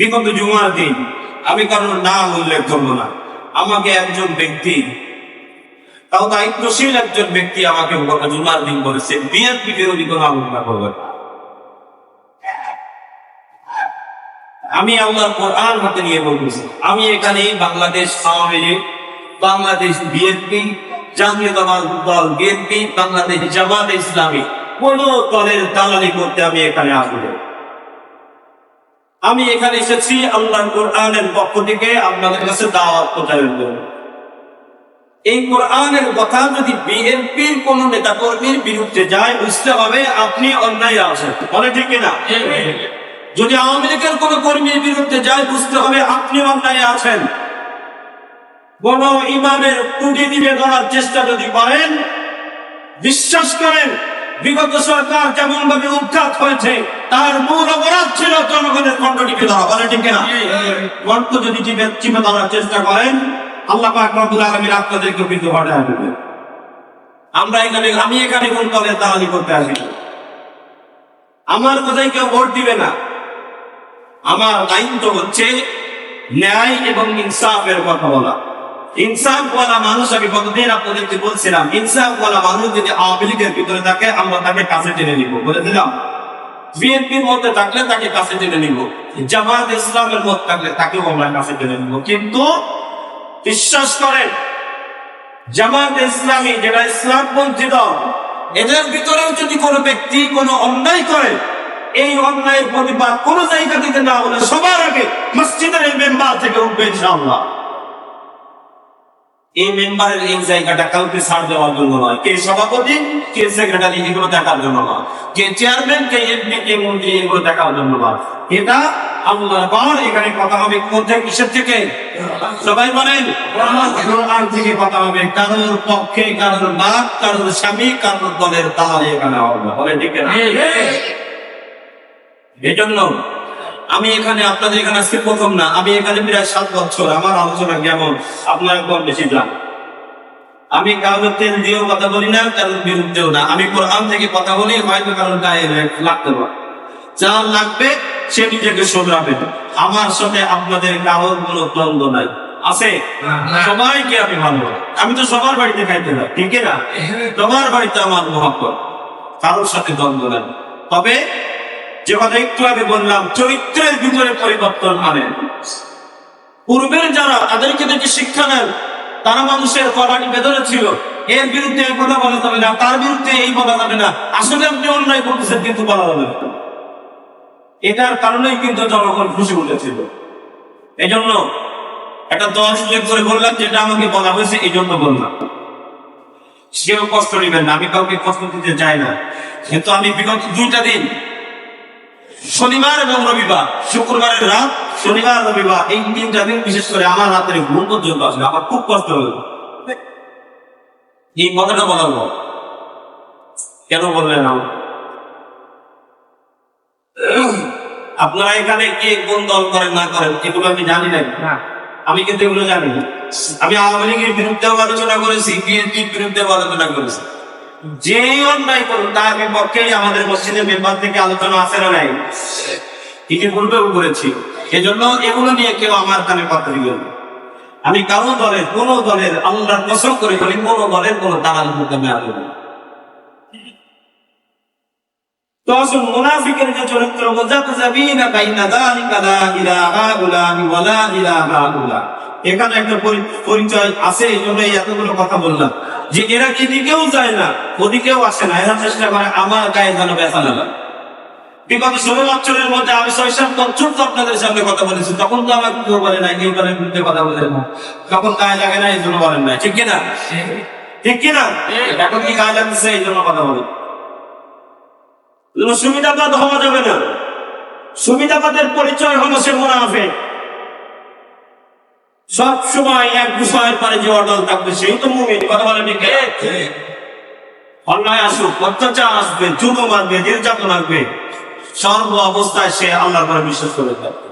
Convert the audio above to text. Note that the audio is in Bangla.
বিগত জুমার দিন আমি কারোর নাম উল্লেখ করবো না, আমাকে একজন ব্যক্তি, তাও দায়িত্বশীল একজন ব্যক্তি আমাকে গত জুমার দিন বলেছে বিএনপি বিরোধী কোনো আলোচনা করবেন। আমি আল্লাহর কোরআন হাতে নিয়ে বলতেছি, আমি এখানে বাংলাদেশ আওয়ামী লীগ, বাংলাদেশ বিএনপি, জাতীয়তাবাদী দল বিএনপি, বাংলাদেশ জামাতে ইসলামী কোন দলের দালালি করতে আমি এখানে আসব। আমি এখানে এসেছি আল্লাহর কোরআনের পক্ষ থেকে আপনাদের কাছে দাওয়াত প্রচারের জন্য। এই কোরআনের কথা যদি বিএনপির কোন নেতা কর্মীর বিরুদ্ধে যায়, বুঝতে হবে আপনি অন্যায় আছেন, বলে ঠিক কিনা? যদি আওয়ামী লীগের কোন কর্মীর বিরুদ্ধে যায়, বুঝতে হবে আপনি অন্যায় আছেন। কোন ইমামের ত্রুটি দিবে ধরার চেষ্টা যদি করেন, বিশ্বাস করেন বিগত সরকার যেমন ভাবে উৎখাত হয়েছে, তার মূল অপরাধ ছিল জনগণের কণ্ঠ টিপে ধরা, বলে ঠিক কিনা? কণ্ঠ যদি চিপে ধরার চেষ্টা করেন, আল্লাহ পাক রব্বুল আলামিন আপনাদেরকে কিন্তু হটায় দেবেন। আমি এখানে কোন দলের দালালি করতে আসি, আমার কথাই কেউ ভোট দিবে না। আমার দায়িত্ব হচ্ছে ন্যায় এবং ইনসাফের কথা বলা। ইনসাফ ওয়ালা মানুষ, আমি কতদিন আপনাদেরকে বলছিলাম, ইনসাফ ওয়ালা মানুষ যদি আওয়ামী লীগের ভিতরে থাকে, আমরা তাকে কাছে টেনে নিব, বলে দিলাম। বিএনপির মধ্যে থাকলে তাকে কাছে টেনে নিব, জামাত ইসলামের মধ্যে থাকলে তাকেও আমরা কাছে টেনে নিব। কিন্তু বিশ্বাস করেন, জামাত ইসলামী যেটা ইসলামপন্থী দল, এদের ভিতরেও যদি কোনো ব্যক্তি কোনো অন্যায় করে, এই অন্যায়ের প্রতিবাদ কোন জায়গা থেকে না হলে সবার আগে মসজিদের এই মেম্বার থেকে উঠবে ইনশাআল্লাহ। এই মেম্বারের এই জায়গাটা কাউকে ছাড় দেওয়ার জন্য নয়, কে সভাপতি, কে সেক্রেটারি, এগুলো দেখার জন্য নয়, কে চেয়ারম্যান, কে এমপি, কে মন্ত্রী, এগুলো দেখার জন্য নয়। এটা আল্লাহর ঘর। এখানে কথা হবে কোথায়, কিসের থেকে? সবাই বলেন কোরআন থেকে কথা হবে। কারোর পক্ষে, কারোর বাপ, কারোর স্বামী, কারোর দলের দালালি এখানে হবে, বলে ঠিক না? এই জন্য আমি এখানে, আপনাদের এখানে আজকে প্রথম না, আমি এখানে প্রায় 7 বছর। আমার আলোচনা কেমন আপনারা কম বেশি জান। আমি কারোর তেল দিয়েও কথা বলি না, কারোর বিরুদ্ধেও না। আমি কোরআন থেকে কথা বলি, হয়তো কারোর গায়ে লাগতে পারে, যার লাগবে সে নিজেকে শোধরাবে। আমার সাথে আপনাদের কারোর কোনো দ্বন্দ্ব নাই, আছে? সবাইকে আমি ভালো, আমি তো সবার বাড়িতে খাইতে যাই, ঠিক না? সবার বাড়িতে আমার মহব্বত, কারোর সাথে দ্বন্দ্ব নাই। তবে যে কথা একটু আগে বললাম, চরিত্রের ভিতরে পরিবর্তন আনেন। পূর্বের যারা, তাদেরকে দেখে শিক্ষা নেন, তারা মানুষের কড়ানি বেদনা ছিল, এর বিরুদ্ধে এই কথা বলা যাবে না, তার বিরুদ্ধে এই বলা যাবে না, আসলে আপনি অন্যায় করতেছেন কিন্তু বলা যাবে না। এটার কারণেই কিন্তু জনগণ খুশি উঠেছিল। এই জন্য একটা দল উল্লেখ করে বললাম, যেটা আমাকে বলা হয়েছে এই জন্য বললাম। সেও কষ্ট নেবেন না, আমি কাউকে কষ্ট দিতে চাই না। কিন্তু আমি বিগত 2টা দিন, শনিবার এবং রবিবার, শুক্রবারের রাত, শনিবার রবিবার, এই 3টা দিন বিশেষ করে আমার রাতের ঘুম পর্যন্ত আসলে আমার খুব কষ্ট হলো। এই কথাটা বলার পর কেন বললেন? আপনারা এখানে কে কোন দল করেন না করেন এগুলো আমি জানি না, আমি কিন্তু এগুলো জানি না। আমি আওয়ামী লীগের বিরুদ্ধেও আলোচনা করেছি, বিএনপির বিরুদ্ধেও আলোচনা করেছি। যে অন্যায় করুন তার বিপক্ষেই আমাদের মসজিদের মেম্বার থেকে আলোচনা আছে না নাই? ইতিপূর্বেও করেছি। এজন্য এগুলো নিয়ে কেউ আমার কানে কথা দিবেন না। আমি কারো দলের, কোন দলের, আল্লাহর কসম করে বলি, কোন দলের কোন দালালি করতে আমি আসবো না। তো আসুন, মুনাফিকের যে চরিত্র, মুজাবজাবিনা বাইনা যালিকা লা ইলাহা ইল্লাল্লাহু ওয়া লা ইলাহা ইল্লাল্লাহ, এখানে একটা পরিচয় আছে। এই জন্য এতগুলো কথা বললাম যে এরা এদিকেও যায় না, ওদিকেও আসে না, এরা চেষ্টা করে আমার গায়ে যেন ব্যথা না লাগে। বিগত 16 বছরের মধ্যে আমি 6-7 বছর তো আপনাদের সামনে কথা বলেছি, তখন তো আমার কেউ বলে নাই, কেউ কারোর বিরুদ্ধে কথা বলে না, তখন গায়ে লাগে না, এই জন্য বলেন না, ঠিক কিনা? ঠিক কিনা? এখন কি গায়ে লাগছে এই জন্য কথা বলেন। সুবিধাবাদ হওয়া যাবে না। সুবিধাবাদের পরিচয় হলো সে মুনাফিক। সব সময় এক বিষয়ের পরে যে অটল থাকবে সেই তো মুমিন, কথা বলে ঠিক? অন্যায় আসুক, অত্যাচার আসবে, জুলুম আসবে, নির্যাতন আসবে, সর্ব অবস্থায় সে আল্লাহর উপর বিশ্বাস করে থাকবে।